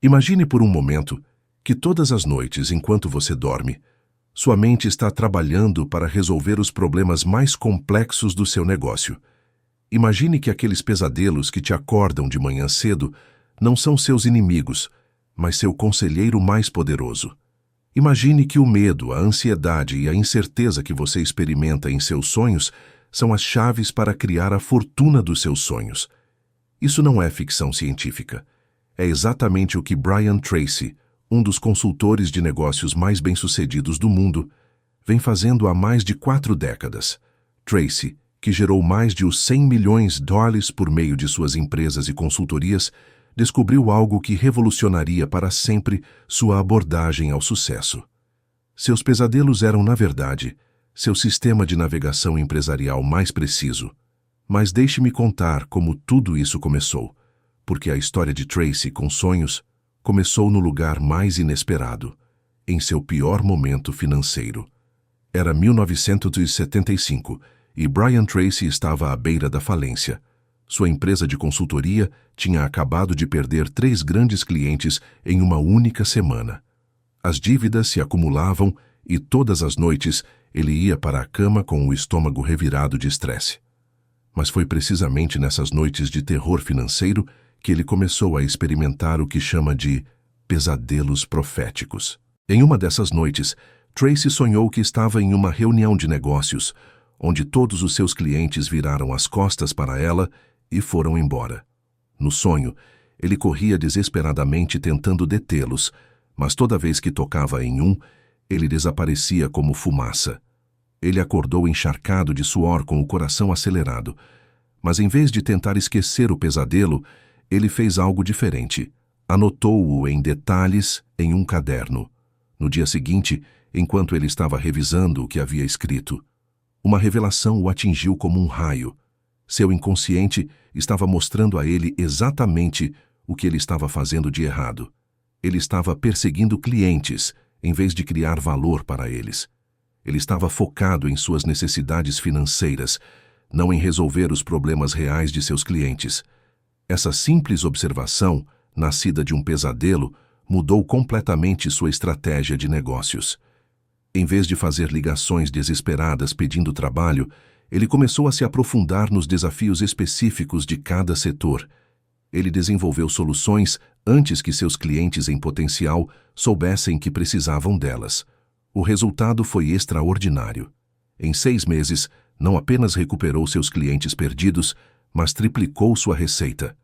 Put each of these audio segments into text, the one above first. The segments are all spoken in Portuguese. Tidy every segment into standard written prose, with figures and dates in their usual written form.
Imagine por um momento que todas as noites, enquanto você dorme, sua mente está trabalhando para resolver os problemas mais complexos do seu negócio. Imagine que aqueles pesadelos que te acordam de manhã cedo não são seus inimigos, mas seu conselheiro mais poderoso. Imagine que o medo, a ansiedade e a incerteza que você experimenta em seus sonhos são as chaves para criar a fortuna dos seus sonhos. Isso não é ficção científica. É exatamente o que Brian Tracy, um dos consultores de negócios mais bem-sucedidos do mundo, vem fazendo há mais de 4 décadas. Tracy, que gerou mais de US$ 100 milhões por meio de suas empresas e consultorias, descobriu algo que revolucionaria para sempre sua abordagem ao sucesso. Seus pesadelos eram, na verdade, seu sistema de navegação empresarial mais preciso. Mas deixe-me contar como tudo isso começou, porque a história de Tracy com sonhos começou no lugar mais inesperado, em seu pior momento financeiro. Era 1975 e Brian Tracy estava à beira da falência. Sua empresa de consultoria tinha acabado de perder 3 grandes clientes em uma única semana. As dívidas se acumulavam e todas as noites ele ia para a cama com o estômago revirado de estresse. Mas foi precisamente nessas noites de terror financeiro que ele começou a experimentar o que chama de pesadelos proféticos. Em uma dessas noites, Tracy sonhou que estava em uma reunião de negócios, onde todos os seus clientes viraram as costas para ela e foram embora. No sonho, ele corria desesperadamente tentando detê-los, mas toda vez que tocava em um, ele desaparecia como fumaça. Ele acordou encharcado de suor com o coração acelerado, mas em vez de tentar esquecer o pesadelo, ele fez algo diferente. Anotou-o em detalhes em um caderno. No dia seguinte, enquanto ele estava revisando o que havia escrito, uma revelação o atingiu como um raio. Seu inconsciente estava mostrando a ele exatamente o que ele estava fazendo de errado. Ele estava perseguindo clientes, em vez de criar valor para eles. Ele estava focado em suas necessidades financeiras, não em resolver os problemas reais de seus clientes. Essa simples observação, nascida de um pesadelo, mudou completamente sua estratégia de negócios. Em vez de fazer ligações desesperadas pedindo trabalho, ele começou a se aprofundar nos desafios específicos de cada setor. Ele desenvolveu soluções antes que seus clientes em potencial soubessem que precisavam delas. O resultado foi extraordinário. Em 6 meses, não apenas recuperou seus clientes perdidos, mas triplicou sua receita.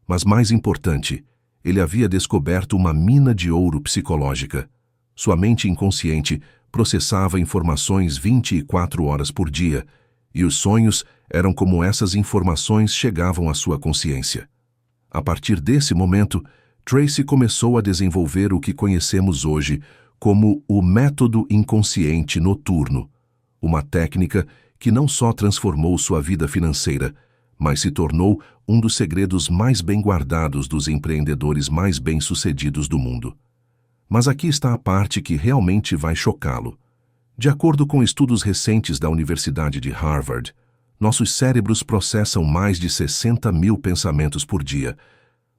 Mas mais importante, ele havia descoberto uma mina de ouro psicológica. Sua mente inconsciente processava informações 24 horas por dia, e os sonhos eram como essas informações chegavam à sua consciência. A partir desse momento, Tracy começou a desenvolver o que conhecemos hoje como o método inconsciente noturno, uma técnica que não só transformou sua vida financeira, mas se tornou um dos segredos mais bem guardados dos empreendedores mais bem-sucedidos do mundo. Mas aqui está a parte que realmente vai chocá-lo. De acordo com estudos recentes da Universidade de Harvard, nossos cérebros processam mais de 60 mil pensamentos por dia,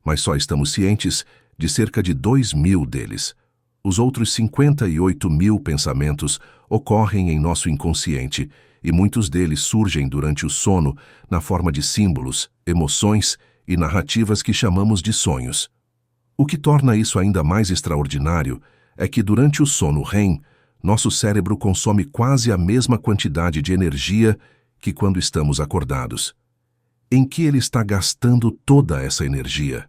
mas só estamos cientes de cerca de 2.000 deles. Os outros 58 mil pensamentos ocorrem em nosso inconsciente, e muitos deles surgem durante o sono na forma de símbolos, emoções e narrativas que chamamos de sonhos. O que torna isso ainda mais extraordinário é que durante o sono REM, nosso cérebro consome quase a mesma quantidade de energia que quando estamos acordados. Em que ele está gastando toda essa energia?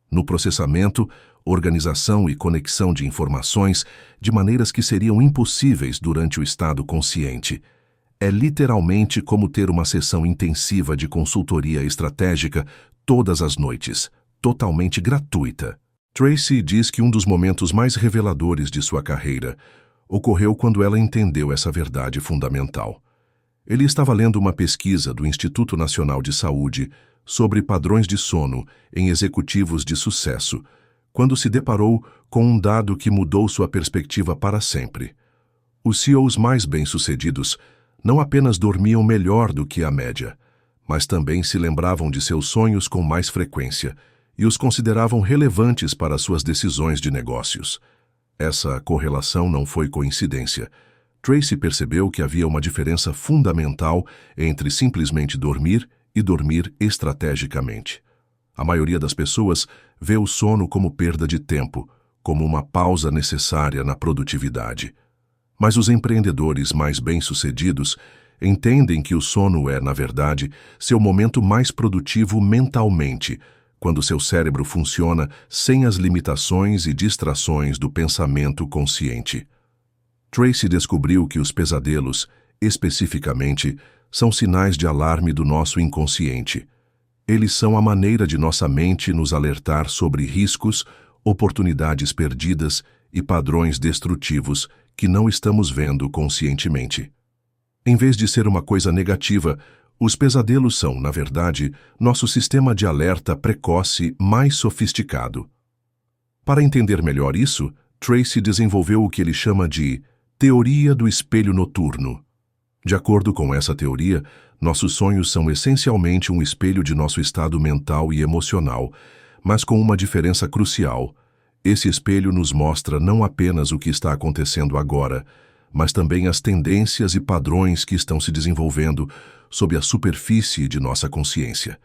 No processamento, organização e conexão de informações de maneiras que seriam impossíveis durante o estado consciente. É literalmente como ter uma sessão intensiva de consultoria estratégica todas as noites, totalmente gratuita. Tracy diz que um dos momentos mais reveladores de sua carreira ocorreu quando ela entendeu essa verdade fundamental. Ele estava lendo uma pesquisa do Instituto Nacional de Saúde sobre padrões de sono em executivos de sucesso, quando se deparou com um dado que mudou sua perspectiva para sempre. Os CEOs mais bem-sucedidos não apenas dormiam melhor do que a média, mas também se lembravam de seus sonhos com mais frequência, e os consideravam relevantes para suas decisões de negócios. Essa correlação não foi coincidência. Tracy percebeu que havia uma diferença fundamental entre simplesmente dormir e dormir estrategicamente. A maioria das pessoas vê o sono como perda de tempo, como uma pausa necessária na produtividade. Mas os empreendedores mais bem-sucedidos entendem que o sono é, na verdade, seu momento mais produtivo mentalmente, quando seu cérebro funciona sem as limitações e distrações do pensamento consciente. Tracy descobriu que os pesadelos, especificamente, são sinais de alarme do nosso inconsciente. Eles são a maneira de nossa mente nos alertar sobre riscos, oportunidades perdidas e padrões destrutivos que não estamos vendo conscientemente. Em vez de ser uma coisa negativa, os pesadelos são, na verdade, nosso sistema de alerta precoce mais sofisticado. Para entender melhor isso, Tracy desenvolveu o que ele chama de teoria do espelho noturno. De acordo com essa teoria, nossos sonhos são essencialmente um espelho de nosso estado mental e emocional, mas com uma diferença crucial. Esse espelho nos mostra não apenas o que está acontecendo agora, mas também as tendências e padrões que estão se desenvolvendo sob a superfície de nossa consciência.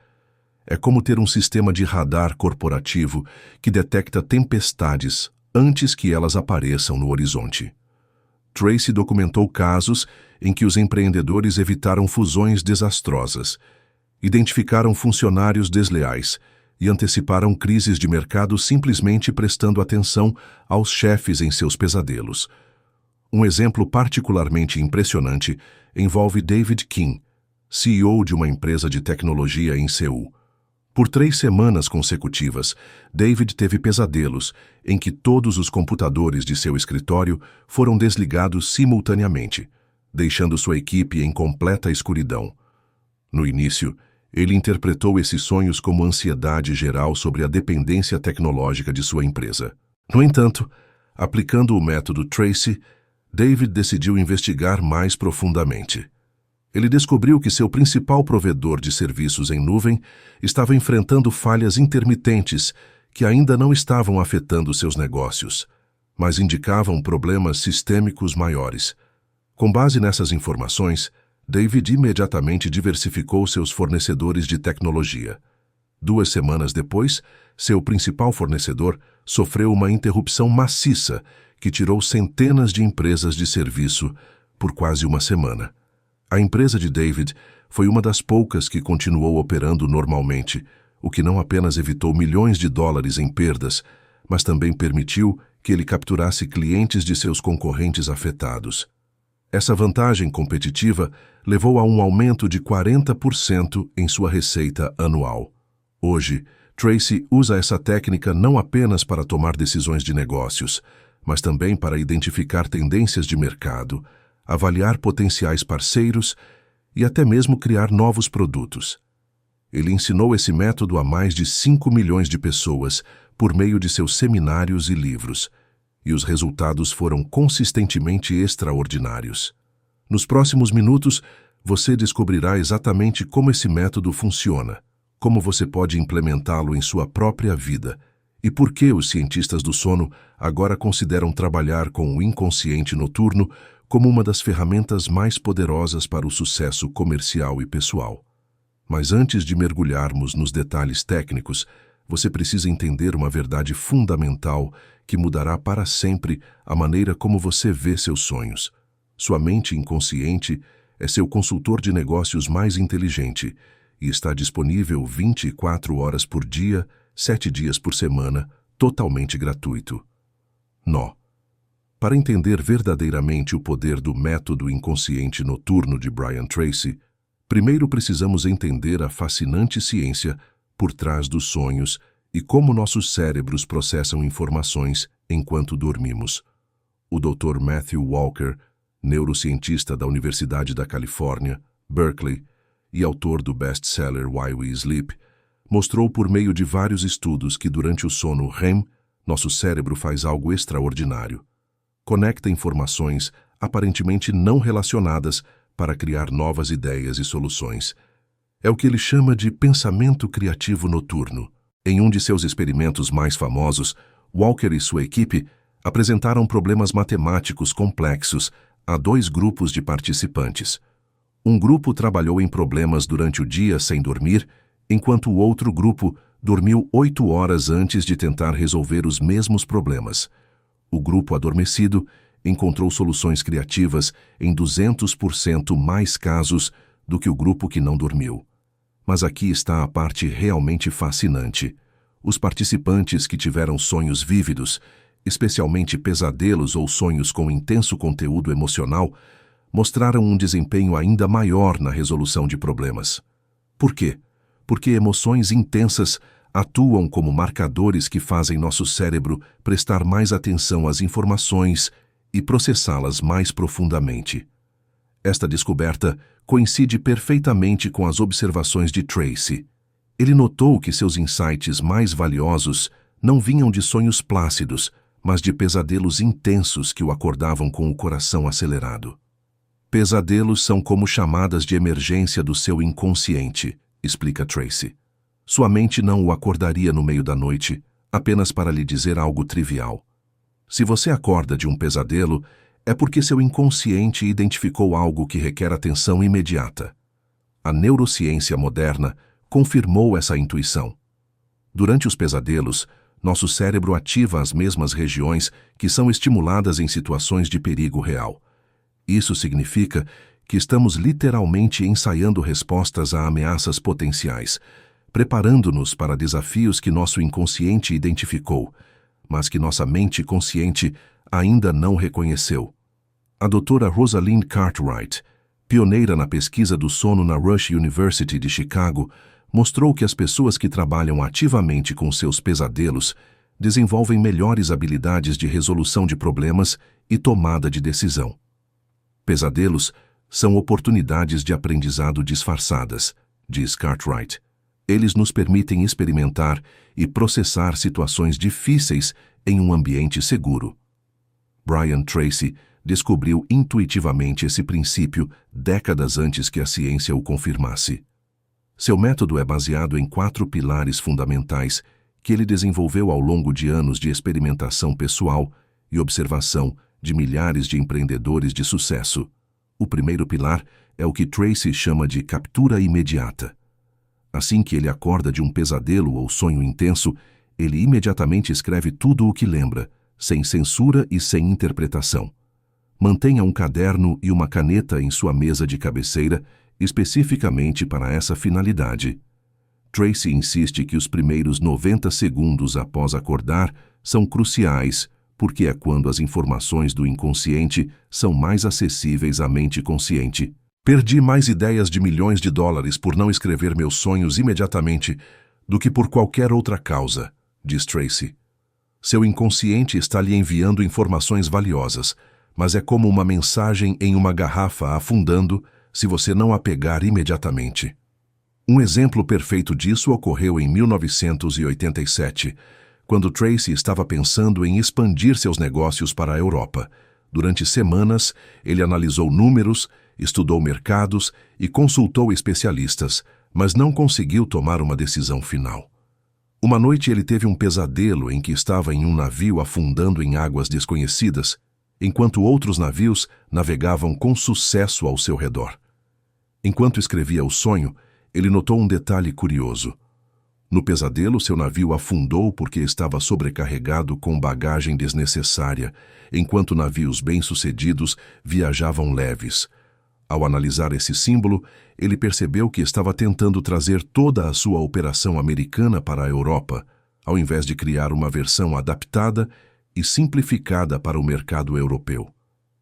É como ter um sistema de radar corporativo que detecta tempestades antes que elas apareçam no horizonte. Tracy documentou casos em que os empreendedores evitaram fusões desastrosas, identificaram funcionários desleais e anteciparam crises de mercado simplesmente prestando atenção aos chefes em seus pesadelos. Um exemplo particularmente impressionante envolve David King, CEO de uma empresa de tecnologia em Seul. Por 3 semanas consecutivas, David teve pesadelos em que todos os computadores de seu escritório foram desligados simultaneamente, deixando sua equipe em completa escuridão. No início, ele interpretou esses sonhos como ansiedade geral sobre a dependência tecnológica de sua empresa. No entanto, aplicando o método Tracy, David decidiu investigar mais profundamente. Ele descobriu que seu principal provedor de serviços em nuvem estava enfrentando falhas intermitentes que ainda não estavam afetando seus negócios, mas indicavam problemas sistêmicos maiores. Com base nessas informações, David imediatamente diversificou seus fornecedores de tecnologia. 2 semanas depois, seu principal fornecedor sofreu uma interrupção maciça que tirou centenas de empresas de serviço por quase uma semana. A empresa de David foi uma das poucas que continuou operando normalmente, o que não apenas evitou milhões de dólares em perdas, mas também permitiu que ele capturasse clientes de seus concorrentes afetados. Essa vantagem competitiva levou a um aumento de 40% em sua receita anual. Hoje, Tracy usa essa técnica não apenas para tomar decisões de negócios, mas também para identificar tendências de mercado, avaliar potenciais parceiros e até mesmo criar novos produtos. Ele ensinou esse método a mais de 5 milhões de pessoas por meio de seus seminários e livros, e os resultados foram consistentemente extraordinários. Nos próximos minutos, você descobrirá exatamente como esse método funciona, como você pode implementá-lo em sua própria vida e por que os cientistas do sono agora consideram trabalhar com o inconsciente noturno como uma das ferramentas mais poderosas para o sucesso comercial e pessoal. Mas antes de mergulharmos nos detalhes técnicos, você precisa entender uma verdade fundamental que mudará para sempre a maneira como você vê seus sonhos. Sua mente inconsciente é seu consultor de negócios mais inteligente e está disponível 24 horas por dia, 7 dias por semana, totalmente gratuito. Nó. Para entender verdadeiramente o poder do método inconsciente noturno de Brian Tracy, primeiro precisamos entender a fascinante ciência por trás dos sonhos e como nossos cérebros processam informações enquanto dormimos. O Dr. Matthew Walker, neurocientista da Universidade da Califórnia, Berkeley, e autor do best-seller Why We Sleep, mostrou por meio de vários estudos que durante o sono REM, nosso cérebro faz algo extraordinário. Conecta informações aparentemente não relacionadas para criar novas ideias e soluções. É o que ele chama de pensamento criativo noturno. Em um de seus experimentos mais famosos, Walker e sua equipe apresentaram problemas matemáticos complexos a dois grupos de participantes. Um grupo trabalhou em problemas durante o dia sem dormir, enquanto o outro grupo dormiu 8 horas antes de tentar resolver os mesmos problemas. O grupo adormecido encontrou soluções criativas em 200% mais casos do que o grupo que não dormiu. Mas aqui está a parte realmente fascinante. Os participantes que tiveram sonhos vívidos, especialmente pesadelos ou sonhos com intenso conteúdo emocional, mostraram um desempenho ainda maior na resolução de problemas. Por quê? Porque emoções intensas atuam como marcadores que fazem nosso cérebro prestar mais atenção às informações e processá-las mais profundamente. Esta descoberta coincide perfeitamente com as observações de Tracy. Ele notou que seus insights mais valiosos não vinham de sonhos plácidos, mas de pesadelos intensos que o acordavam com o coração acelerado. Pesadelos são como chamadas de emergência do seu inconsciente, explica Tracy. Sua mente não o acordaria no meio da noite, apenas para lhe dizer algo trivial. Se você acorda de um pesadelo, é porque seu inconsciente identificou algo que requer atenção imediata. A neurociência moderna confirmou essa intuição. Durante os pesadelos, nosso cérebro ativa as mesmas regiões que são estimuladas em situações de perigo real. Isso significa que estamos literalmente ensaiando respostas a ameaças potenciais, preparando-nos para desafios que nosso inconsciente identificou, mas que nossa mente consciente ainda não reconheceu. A doutora Rosalind Cartwright, pioneira na pesquisa do sono na Rush University de Chicago, mostrou que as pessoas que trabalham ativamente com seus pesadelos desenvolvem melhores habilidades de resolução de problemas e tomada de decisão. Pesadelos são oportunidades de aprendizado disfarçadas, diz Cartwright. Eles nos permitem experimentar e processar situações difíceis em um ambiente seguro. Brian Tracy descobriu intuitivamente esse princípio décadas antes que a ciência o confirmasse. Seu método é baseado em 4 pilares fundamentais que ele desenvolveu ao longo de anos de experimentação pessoal e observação de milhares de empreendedores de sucesso. O primeiro pilar é o que Tracy chama de captura imediata. Assim que ele acorda de um pesadelo ou sonho intenso, ele imediatamente escreve tudo o que lembra, sem censura e sem interpretação. Mantenha um caderno e uma caneta em sua mesa de cabeceira, especificamente para essa finalidade. Tracy insiste que os primeiros 90 segundos após acordar são cruciais, porque é quando as informações do inconsciente são mais acessíveis à mente consciente. Perdi mais ideias de milhões de dólares por não escrever meus sonhos imediatamente do que por qualquer outra causa, diz Tracy. Seu inconsciente está lhe enviando informações valiosas, mas é como uma mensagem em uma garrafa afundando se você não a pegar imediatamente. Um exemplo perfeito disso ocorreu em 1987, quando Tracy estava pensando em expandir seus negócios para a Europa. Durante semanas, ele analisou números, estudou mercados e consultou especialistas, mas não conseguiu tomar uma decisão final. Uma noite ele teve um pesadelo em que estava em um navio afundando em águas desconhecidas, enquanto outros navios navegavam com sucesso ao seu redor. Enquanto escrevia o sonho, ele notou um detalhe curioso. No pesadelo, seu navio afundou porque estava sobrecarregado com bagagem desnecessária, enquanto navios bem-sucedidos viajavam leves. Ao analisar esse símbolo, ele percebeu que estava tentando trazer toda a sua operação americana para a Europa, ao invés de criar uma versão adaptada e simplificada para o mercado europeu.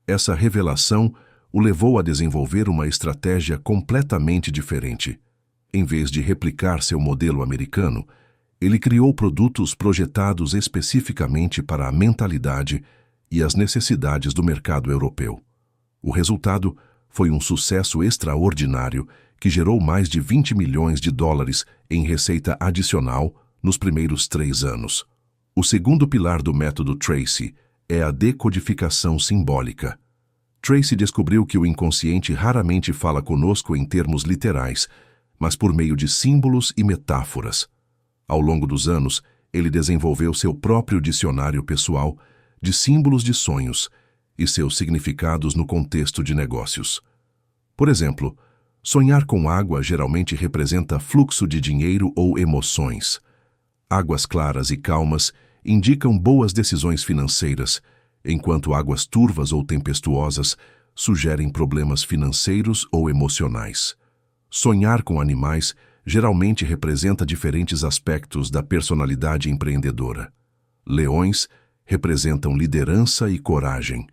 Essa revelação o levou a desenvolver uma estratégia completamente diferente. Em vez de replicar seu modelo americano, ele criou produtos projetados especificamente para a mentalidade e as necessidades do mercado europeu. O resultado foi um sucesso extraordinário que gerou mais de 20 milhões de dólares em receita adicional nos primeiros 3 anos. O segundo pilar do método Tracy é a decodificação simbólica. Tracy descobriu que o inconsciente raramente fala conosco em termos literais, mas por meio de símbolos e metáforas. Ao longo dos anos, ele desenvolveu seu próprio dicionário pessoal de símbolos de sonhos e seus significados no contexto de negócios. Por exemplo, sonhar com água geralmente representa fluxo de dinheiro ou emoções. Águas claras e calmas indicam boas decisões financeiras, enquanto águas turvas ou tempestuosas sugerem problemas financeiros ou emocionais. Sonhar com animais geralmente representa diferentes aspectos da personalidade empreendedora. Leões representam liderança e coragem.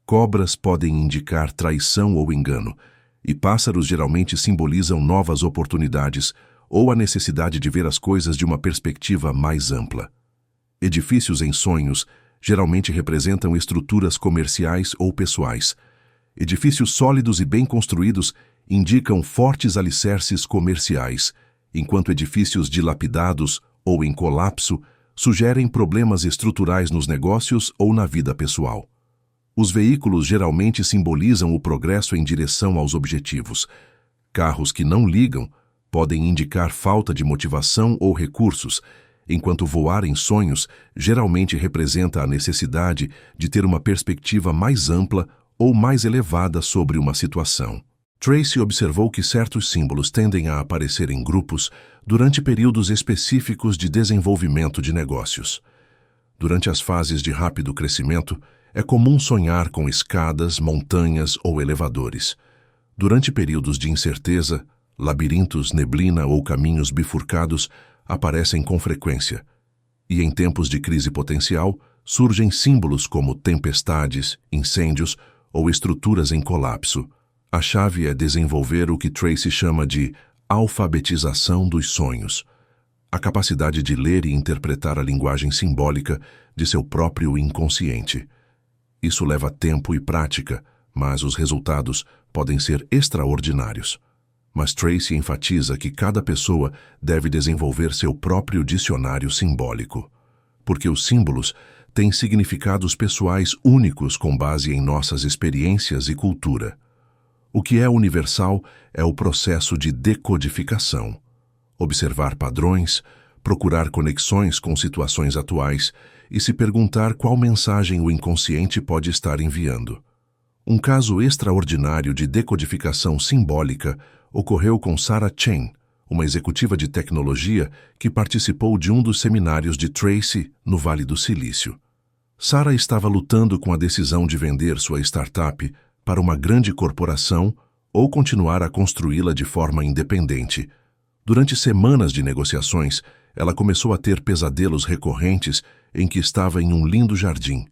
Cobras podem indicar traição ou engano, e pássaros geralmente simbolizam novas oportunidades ou a necessidade de ver as coisas de uma perspectiva mais ampla. Edifícios em sonhos geralmente representam estruturas comerciais ou pessoais. Edifícios sólidos e bem construídos indicam fortes alicerces comerciais, enquanto edifícios dilapidados ou em colapso sugerem problemas estruturais nos negócios ou na vida pessoal. Os veículos geralmente simbolizam o progresso em direção aos objetivos. Carros que não ligam podem indicar falta de motivação ou recursos, enquanto voar em sonhos geralmente representa a necessidade de ter uma perspectiva mais ampla ou mais elevada sobre uma situação. Tracy observou que certos símbolos tendem a aparecer em grupos durante períodos específicos de desenvolvimento de negócios. Durante as fases de rápido crescimento, é comum sonhar com escadas, montanhas ou elevadores. Durante períodos de incerteza, labirintos, neblina ou caminhos bifurcados aparecem com frequência. E em tempos de crise potencial, surgem símbolos como tempestades, incêndios ou estruturas em colapso. A chave é desenvolver o que Tracy chama de alfabetização dos sonhos, a capacidade de ler e interpretar a linguagem simbólica de seu próprio inconsciente. Isso leva tempo e prática, mas os resultados podem ser extraordinários. Mas Tracy enfatiza que cada pessoa deve desenvolver seu próprio dicionário simbólico, porque os símbolos têm significados pessoais únicos com base em nossas experiências e cultura. O que é universal é o processo de decodificação. Observar padrões, procurar conexões com situações atuais e se perguntar qual mensagem o inconsciente pode estar enviando. Um caso extraordinário de decodificação simbólica ocorreu com Sarah Chen, uma executiva de tecnologia que participou de um dos seminários de Tracy no Vale do Silício. Sarah estava lutando com a decisão de vender sua startup para uma grande corporação ou continuar a construí-la de forma independente. Durante semanas de negociações, ela começou a ter pesadelos recorrentes em que estava em um lindo jardim.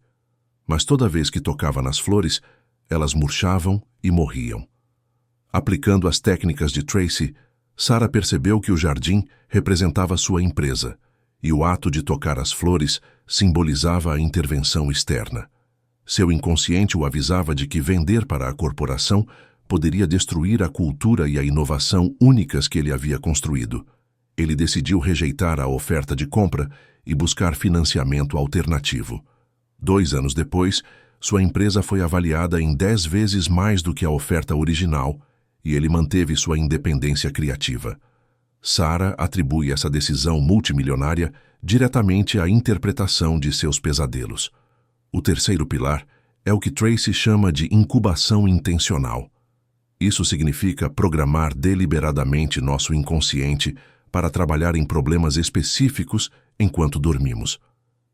Mas toda vez que tocava nas flores, elas murchavam e morriam. Aplicando as técnicas de Tracy, Sarah percebeu que o jardim representava sua empresa, e o ato de tocar as flores simbolizava a intervenção externa. Seu inconsciente o avisava de que vender para a corporação poderia destruir a cultura e a inovação únicas que ele havia construído. Ele decidiu rejeitar a oferta de compra e buscar financiamento alternativo. 2 anos depois, sua empresa foi avaliada em 10 vezes mais do que a oferta original e ele manteve sua independência criativa. Sarah atribui essa decisão multimilionária diretamente à interpretação de seus pesadelos. O terceiro pilar é o que Tracy chama de incubação intencional. Isso significa programar deliberadamente nosso inconsciente para trabalhar em problemas específicos enquanto dormimos.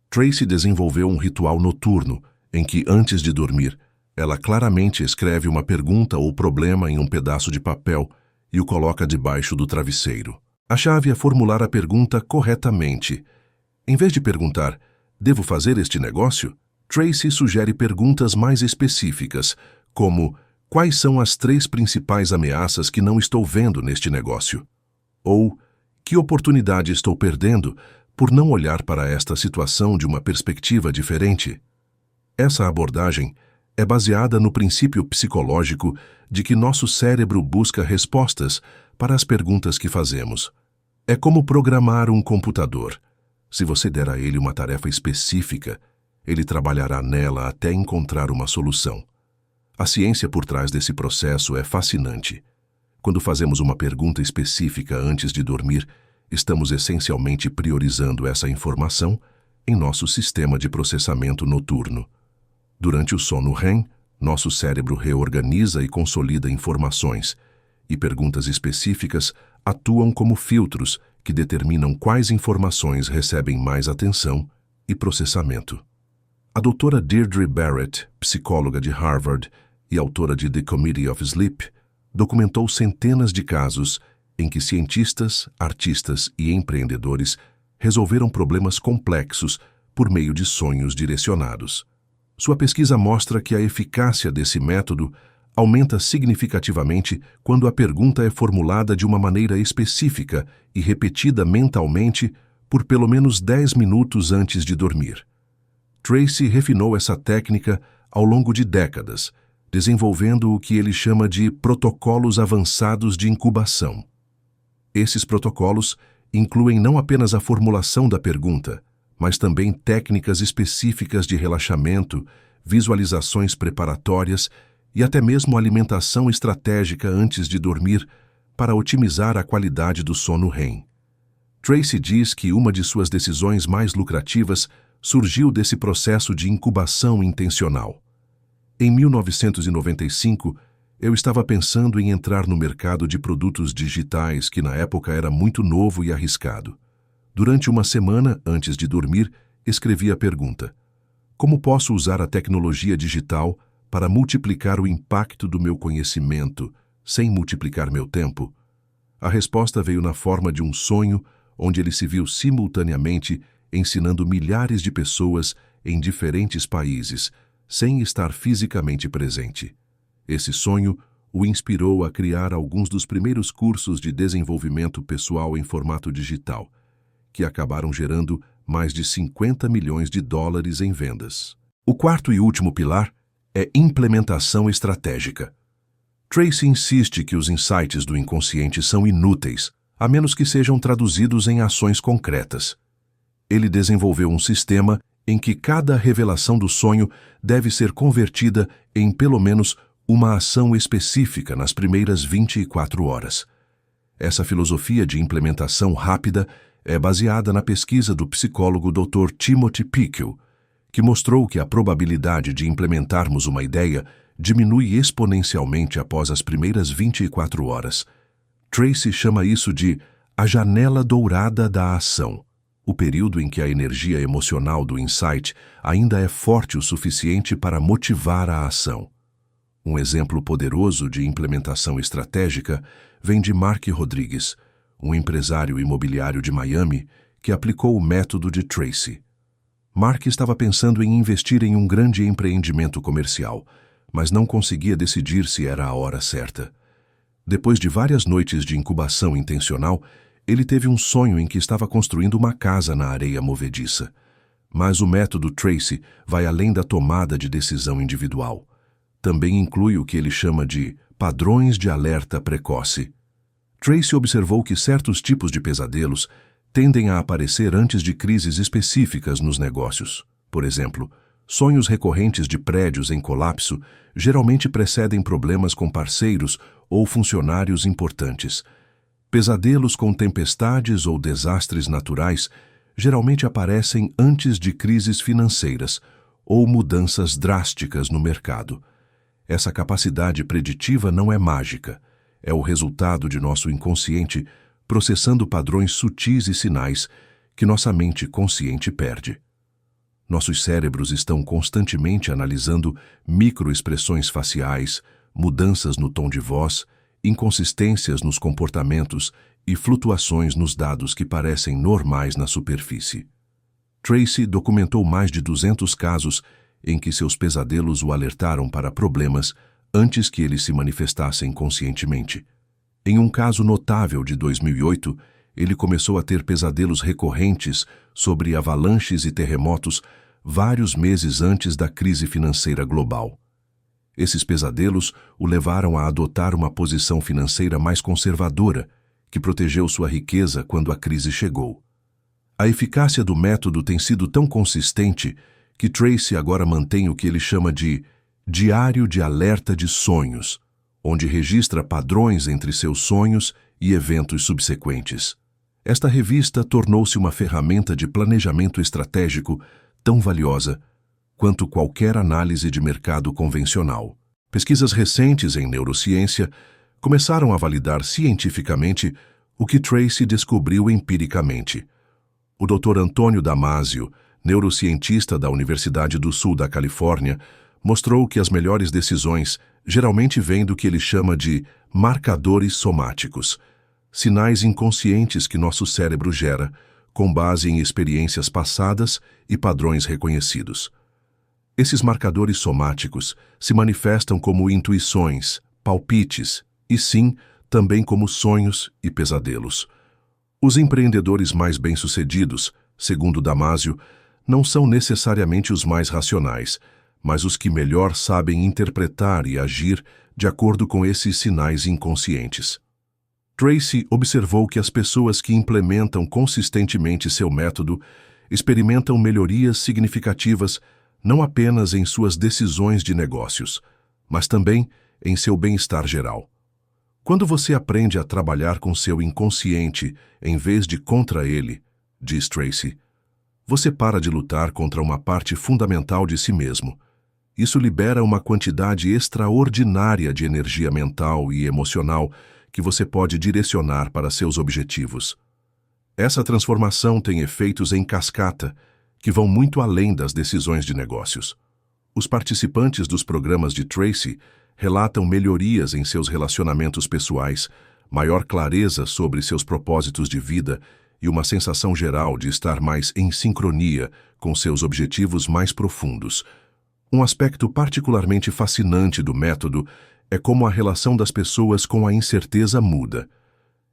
Tracy desenvolveu um ritual noturno em que, antes de dormir, ela claramente escreve uma pergunta ou problema em um pedaço de papel e o coloca debaixo do travesseiro. A chave é formular a pergunta corretamente. Em vez de perguntar, "Devo fazer este negócio?", Tracy sugere perguntas mais específicas, como "Quais são as 3 principais ameaças que não estou vendo neste negócio?" Ou "Que oportunidade estou perdendo por não olhar para esta situação de uma perspectiva diferente?" Essa abordagem é baseada no princípio psicológico de que nosso cérebro busca respostas para as perguntas que fazemos. É como programar um computador. Se você der a ele uma tarefa específica, ele trabalhará nela até encontrar uma solução. A ciência por trás desse processo é fascinante. Quando fazemos uma pergunta específica antes de dormir, estamos essencialmente priorizando essa informação em nosso sistema de processamento noturno. Durante o sono REM, nosso cérebro reorganiza e consolida informações, e perguntas específicas atuam como filtros que determinam quais informações recebem mais atenção e processamento. A doutora Deirdre Barrett, psicóloga de Harvard e autora de The Committee of Sleep, documentou centenas de casos em que cientistas, artistas e empreendedores resolveram problemas complexos por meio de sonhos direcionados. Sua pesquisa mostra que a eficácia desse método aumenta significativamente quando a pergunta é formulada de uma maneira específica e repetida mentalmente por pelo menos 10 minutos antes de dormir. Tracy refinou essa técnica ao longo de décadas, desenvolvendo o que ele chama de protocolos avançados de incubação. Esses protocolos incluem não apenas a formulação da pergunta, mas também técnicas específicas de relaxamento, visualizações preparatórias e até mesmo alimentação estratégica antes de dormir para otimizar a qualidade do sono REM. Tracy diz que uma de suas decisões mais lucrativas surgiu desse processo de incubação intencional. Em 1995, eu estava pensando em entrar no mercado de produtos digitais que na época era muito novo e arriscado. Durante uma semana, antes de dormir, escrevi a pergunta: como posso usar a tecnologia digital para multiplicar o impacto do meu conhecimento sem multiplicar meu tempo? A resposta veio na forma de um sonho onde ele se viu simultaneamente ensinando milhares de pessoas em diferentes países, sem estar fisicamente presente. Esse sonho o inspirou a criar alguns dos primeiros cursos de desenvolvimento pessoal em formato digital, que acabaram gerando mais de 50 milhões de dólares em vendas. O quarto e último pilar é implementação estratégica. Tracy insiste que os insights do inconsciente são inúteis, a menos que sejam traduzidos em ações concretas. Ele desenvolveu um sistema em que cada revelação do sonho deve ser convertida em pelo menos uma ação específica nas primeiras 24 horas. Essa filosofia de implementação rápida é baseada na pesquisa do psicólogo Dr. Timothy Pickle, que mostrou que a probabilidade de implementarmos uma ideia diminui exponencialmente após as primeiras 24 horas. Tracy chama isso de a janela dourada da ação, o período em que a energia emocional do insight ainda é forte o suficiente para motivar a ação. Um exemplo poderoso de implementação estratégica vem de Mark Rodrigues, um empresário imobiliário de Miami que aplicou o método de Tracy. Mark estava pensando em investir em um grande empreendimento comercial, mas não conseguia decidir se era a hora certa. Depois de várias noites de incubação intencional, ele teve um sonho em que estava construindo uma casa na areia movediça. Mas o método Tracy vai além da tomada de decisão individual. Também inclui o que ele chama de padrões de alerta precoce. Tracy observou que certos tipos de pesadelos tendem a aparecer antes de crises específicas nos negócios. Por exemplo, sonhos recorrentes de prédios em colapso geralmente precedem problemas com parceiros ou funcionários importantes. Pesadelos com tempestades ou desastres naturais geralmente aparecem antes de crises financeiras ou mudanças drásticas no mercado. Essa capacidade preditiva não é mágica, é o resultado de nosso inconsciente processando padrões sutis e sinais que nossa mente consciente perde. Nossos cérebros estão constantemente analisando microexpressões faciais, mudanças no tom de voz, inconsistências nos comportamentos e flutuações nos dados que parecem normais na superfície. Tracy documentou mais de 200 casos em que seus pesadelos o alertaram para problemas antes que eles se manifestassem conscientemente. Em um caso notável de 2008, ele começou a ter pesadelos recorrentes sobre avalanches e terremotos vários meses antes da crise financeira global. Esses pesadelos o levaram a adotar uma posição financeira mais conservadora, que protegeu sua riqueza quando a crise chegou. A eficácia do método tem sido tão consistente que Tracy agora mantém o que ele chama de diário de alerta de sonhos, onde registra padrões entre seus sonhos e eventos subsequentes. Esta revista tornou-se uma ferramenta de planejamento estratégico tão valiosa quanto qualquer análise de mercado convencional. Pesquisas recentes em neurociência começaram a validar cientificamente o que Tracy descobriu empiricamente. O Dr. Antônio Damasio, neurocientista da Universidade do Sul da Califórnia, mostrou que as melhores decisões geralmente vêm do que ele chama de marcadores somáticos, sinais inconscientes que nosso cérebro gera, com base em experiências passadas e padrões reconhecidos. Esses marcadores somáticos se manifestam como intuições, palpites e, sim, também como sonhos e pesadelos. Os empreendedores mais bem-sucedidos, segundo Damasio, não são necessariamente os mais racionais, mas os que melhor sabem interpretar e agir de acordo com esses sinais inconscientes. Tracy observou que as pessoas que implementam consistentemente seu método experimentam melhorias significativas não apenas em suas decisões de negócios, mas também em seu bem-estar geral. Quando você aprende a trabalhar com seu inconsciente em vez de contra ele, diz Tracy, você para de lutar contra uma parte fundamental de si mesmo. Isso libera uma quantidade extraordinária de energia mental e emocional que você pode direcionar para seus objetivos. Essa transformação tem efeitos em cascata que vão muito além das decisões de negócios. Os participantes dos programas de Tracy relatam melhorias em seus relacionamentos pessoais, maior clareza sobre seus propósitos de vida e uma sensação geral de estar mais em sincronia com seus objetivos mais profundos. Um aspecto particularmente fascinante do método é como a relação das pessoas com a incerteza muda.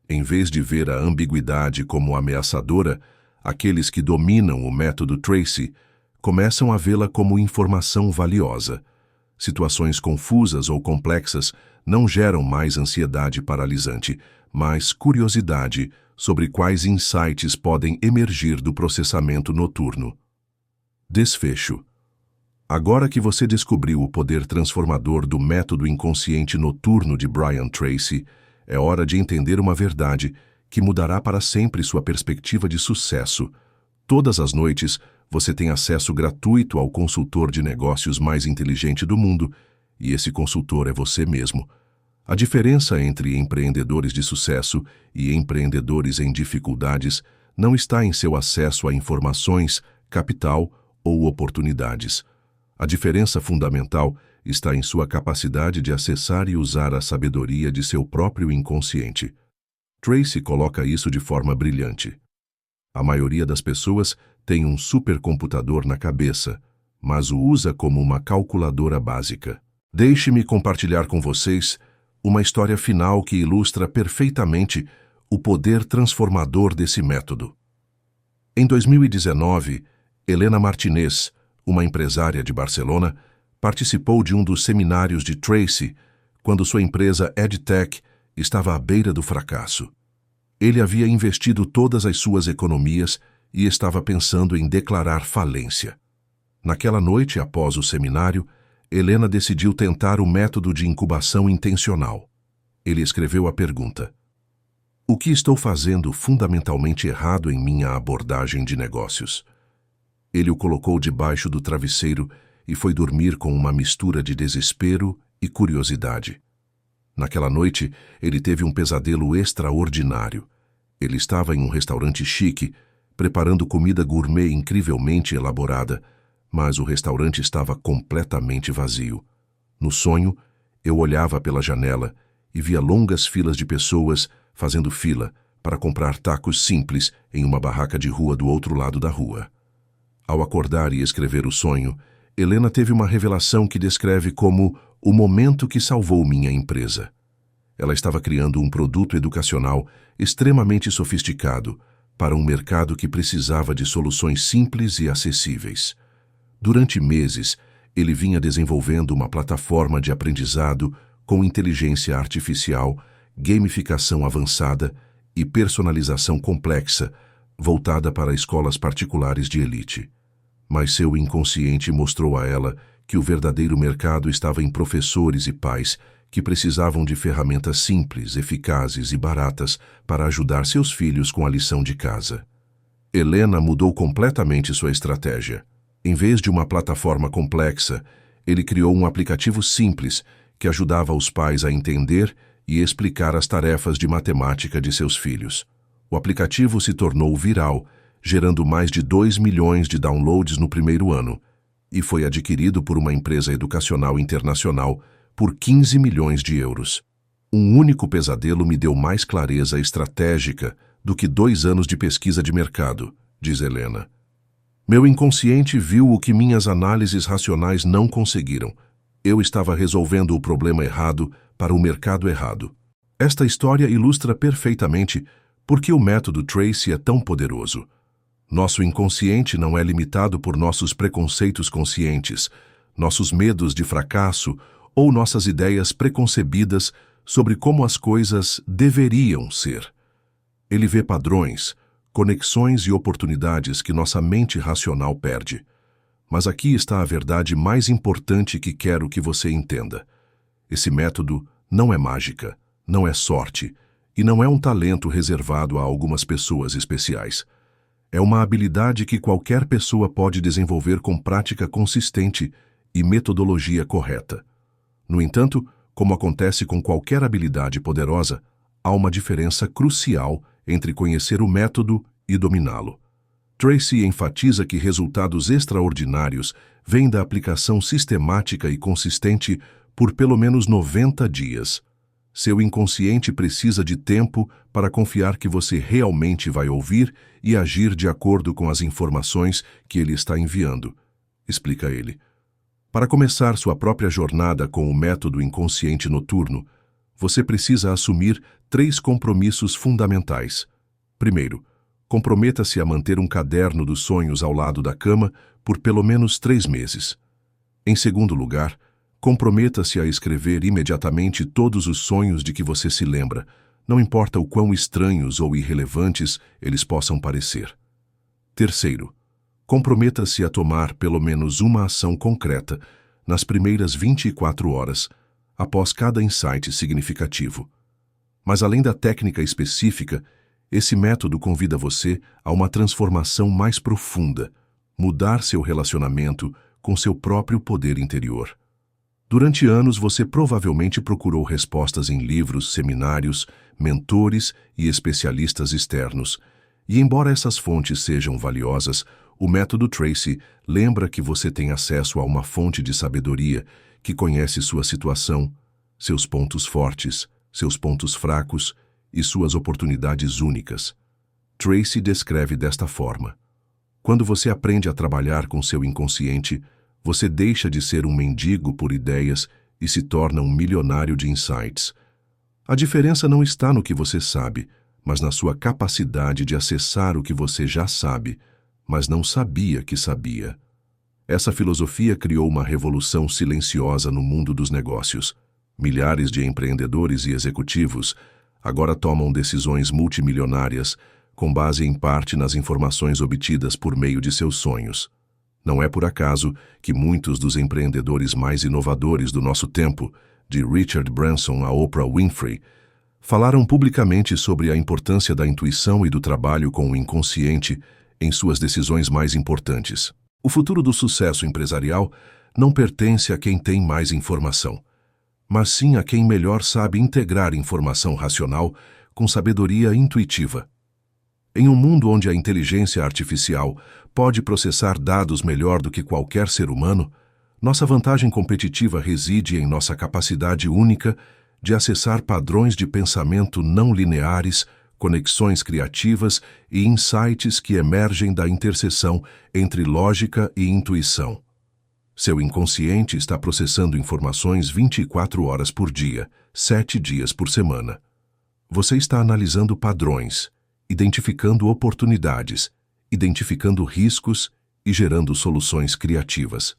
Em vez de ver a ambiguidade como ameaçadora, aqueles que dominam o método Tracy começam a vê-la como informação valiosa. Situações confusas ou complexas não geram mais ansiedade paralisante, mas curiosidade sobre quais insights podem emergir do processamento noturno. Desfecho. Agora que você descobriu o poder transformador do método inconsciente noturno de Brian Tracy, é hora de entender uma verdade que mudará para sempre sua perspectiva de sucesso. Todas as noites, você tem acesso gratuito ao consultor de negócios mais inteligente do mundo, e esse consultor é você mesmo. A diferença entre empreendedores de sucesso e empreendedores em dificuldades não está em seu acesso a informações, capital ou oportunidades. A diferença fundamental está em sua capacidade de acessar e usar a sabedoria de seu próprio inconsciente. Tracy coloca isso de forma brilhante. A maioria das pessoas tem um supercomputador na cabeça, mas o usa como uma calculadora básica. Deixe-me compartilhar com vocês uma história final que ilustra perfeitamente o poder transformador desse método. Em 2019, Helena Martinez, uma empresária de Barcelona, participou de um dos seminários de Tracy quando sua empresa EdTech estava à beira do fracasso. Ele havia investido todas as suas economias e estava pensando em declarar falência. Naquela noite, após o seminário, Helena decidiu tentar o método de incubação intencional. Ele escreveu a pergunta: o que estou fazendo fundamentalmente errado em minha abordagem de negócios? Ele o colocou debaixo do travesseiro e foi dormir com uma mistura de desespero e curiosidade. Naquela noite, ele teve um pesadelo extraordinário. Ele estava em um restaurante chique, preparando comida gourmet incrivelmente elaborada, mas o restaurante estava completamente vazio. No sonho, eu olhava pela janela e via longas filas de pessoas fazendo fila para comprar tacos simples em uma barraca de rua do outro lado da rua. Ao acordar e escrever o sonho, Helena teve uma revelação que descreve como o momento que salvou minha empresa. Ela estava criando um produto educacional extremamente sofisticado para um mercado que precisava de soluções simples e acessíveis. Durante meses, ele vinha desenvolvendo uma plataforma de aprendizado com inteligência artificial, gamificação avançada e personalização complexa, voltada para escolas particulares de elite. Mas seu inconsciente mostrou a ela que o verdadeiro mercado estava em professores e pais que precisavam de ferramentas simples, eficazes e baratas para ajudar seus filhos com a lição de casa. Helena mudou completamente sua estratégia. Em vez de uma plataforma complexa, ele criou um aplicativo simples que ajudava os pais a entender e explicar as tarefas de matemática de seus filhos. O aplicativo se tornou viral, gerando mais de 2 milhões de downloads no primeiro ano, e foi adquirido por uma empresa educacional internacional por 15 milhões de euros. Um único pesadelo me deu mais clareza estratégica do que 2 anos de pesquisa de mercado, diz Helena. Meu inconsciente viu o que minhas análises racionais não conseguiram. Eu estava resolvendo o problema errado para o mercado errado. Esta história ilustra perfeitamente por que o método Tracy é tão poderoso. Nosso inconsciente não é limitado por nossos preconceitos conscientes, nossos medos de fracasso ou nossas ideias preconcebidas sobre como as coisas deveriam ser. Ele vê padrões, conexões e oportunidades que nossa mente racional perde. Mas aqui está a verdade mais importante que quero que você entenda. Esse método não é mágica, não é sorte e não é um talento reservado a algumas pessoas especiais. É uma habilidade que qualquer pessoa pode desenvolver com prática consistente e metodologia correta. No entanto, como acontece com qualquer habilidade poderosa, há uma diferença crucial entre conhecer o método e dominá-lo. Tracy enfatiza que resultados extraordinários vêm da aplicação sistemática e consistente por pelo menos 90 dias. Seu inconsciente precisa de tempo para confiar que você realmente vai ouvir e agir de acordo com as informações que ele está enviando, explica ele. Para começar sua própria jornada com o método inconsciente noturno, você precisa assumir 3 compromissos fundamentais. Primeiro, comprometa-se a manter um caderno dos sonhos ao lado da cama por pelo menos 3 meses. Em segundo lugar, comprometa-se a escrever imediatamente todos os sonhos de que você se lembra, não importa o quão estranhos ou irrelevantes eles possam parecer. Terceiro, comprometa-se a tomar pelo menos uma ação concreta nas primeiras 24 horas, após cada insight significativo. Mas além da técnica específica, esse método convida você a uma transformação mais profunda, mudar seu relacionamento com seu próprio poder interior. Durante anos, você provavelmente procurou respostas em livros, seminários, mentores e especialistas externos. E embora essas fontes sejam valiosas, o método Tracy lembra que você tem acesso a uma fonte de sabedoria que conhece sua situação, seus pontos fortes, seus pontos fracos e suas oportunidades únicas. Tracy descreve desta forma: quando você aprende a trabalhar com seu inconsciente, você deixa de ser um mendigo por ideias e se torna um milionário de insights. A diferença não está no que você sabe, mas na sua capacidade de acessar o que você já sabe, mas não sabia que sabia. Essa filosofia criou uma revolução silenciosa no mundo dos negócios. Milhares de empreendedores e executivos agora tomam decisões multimilionárias com base em parte nas informações obtidas por meio de seus sonhos. Não é por acaso que muitos dos empreendedores mais inovadores do nosso tempo, de Richard Branson a Oprah Winfrey, falaram publicamente sobre a importância da intuição e do trabalho com o inconsciente em suas decisões mais importantes. O futuro do sucesso empresarial não pertence a quem tem mais informação, mas sim a quem melhor sabe integrar informação racional com sabedoria intuitiva. Em um mundo onde a inteligência artificial pode processar dados melhor do que qualquer ser humano, nossa vantagem competitiva reside em nossa capacidade única de acessar padrões de pensamento não lineares, conexões criativas e insights que emergem da interseção entre lógica e intuição. Seu inconsciente está processando informações 24 horas por dia, 7 dias por semana. Você está analisando padrões, identificando oportunidades, identificando riscos e gerando soluções criativas.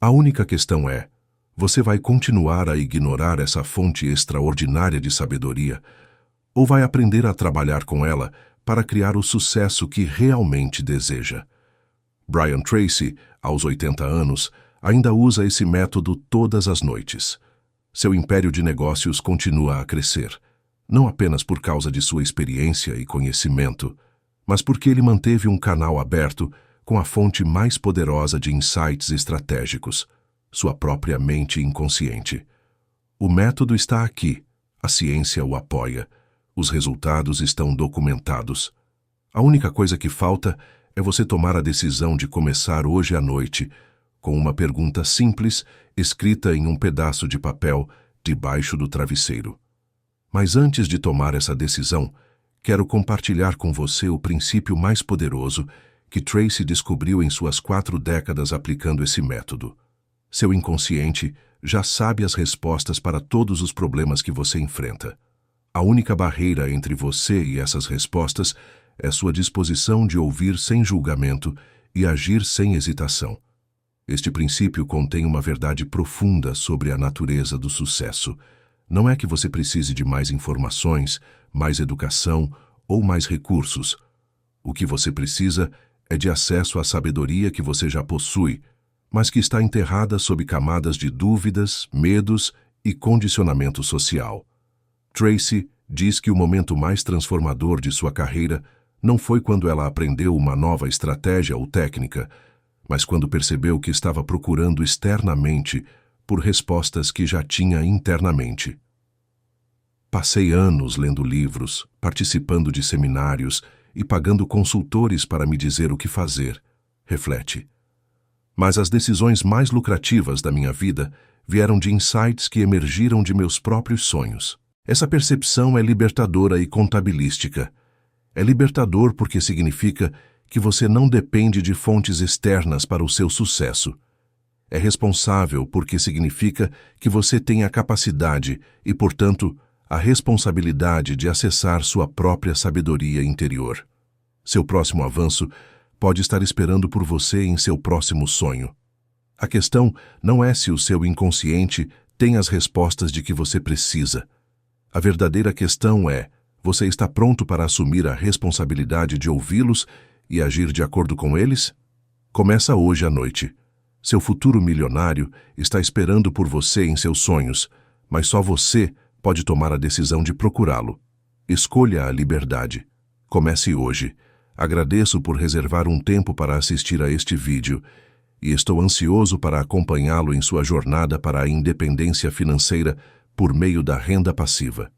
A única questão é: você vai continuar a ignorar essa fonte extraordinária de sabedoria ou vai aprender a trabalhar com ela para criar o sucesso que realmente deseja? Brian Tracy, aos 80 anos, ainda usa esse método todas as noites. Seu império de negócios continua a crescer, não apenas por causa de sua experiência e conhecimento, mas porque ele manteve um canal aberto com a fonte mais poderosa de insights estratégicos, sua própria mente inconsciente. O método está aqui, a ciência o apoia, os resultados estão documentados. A única coisa que falta é você tomar a decisão de começar hoje à noite, com uma pergunta simples escrita em um pedaço de papel debaixo do travesseiro. Mas antes de tomar essa decisão, quero compartilhar com você o princípio mais poderoso que Tracy descobriu em suas 4 décadas aplicando esse método. Seu inconsciente já sabe as respostas para todos os problemas que você enfrenta. A única barreira entre você e essas respostas é sua disposição de ouvir sem julgamento e agir sem hesitação. Este princípio contém uma verdade profunda sobre a natureza do sucesso. Não é que você precise de mais informações, mais educação ou mais recursos. O que você precisa é de acesso à sabedoria que você já possui, mas que está enterrada sob camadas de dúvidas, medos e condicionamento social. Tracy diz que o momento mais transformador de sua carreira não foi quando ela aprendeu uma nova estratégia ou técnica, mas quando percebeu que estava procurando externamente por respostas que já tinha internamente. Passei anos lendo livros, participando de seminários e pagando consultores para me dizer o que fazer, reflete. Mas as decisões mais lucrativas da minha vida vieram de insights que emergiram de meus próprios sonhos. Essa percepção é libertadora e contabilística. É libertador porque significa que você não depende de fontes externas para o seu sucesso. É responsável porque significa que você tem a capacidade e, portanto, a responsabilidade de acessar sua própria sabedoria interior. Seu próximo avanço pode estar esperando por você em seu próximo sonho. A questão não é se o seu inconsciente tem as respostas de que você precisa. A verdadeira questão é: você está pronto para assumir a responsabilidade de ouvi-los e agir de acordo com eles? Começa hoje à noite. Seu futuro milionário está esperando por você em seus sonhos, mas só você pode tomar a decisão de procurá-lo. Escolha a liberdade. Comece hoje. Agradeço por reservar um tempo para assistir a este vídeo e estou ansioso para acompanhá-lo em sua jornada para a independência financeira por meio da renda passiva.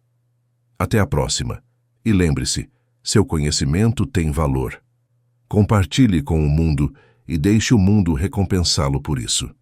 Até a próxima. E lembre-se, seu conhecimento tem valor. Compartilhe com o mundo e deixe o mundo recompensá-lo por isso.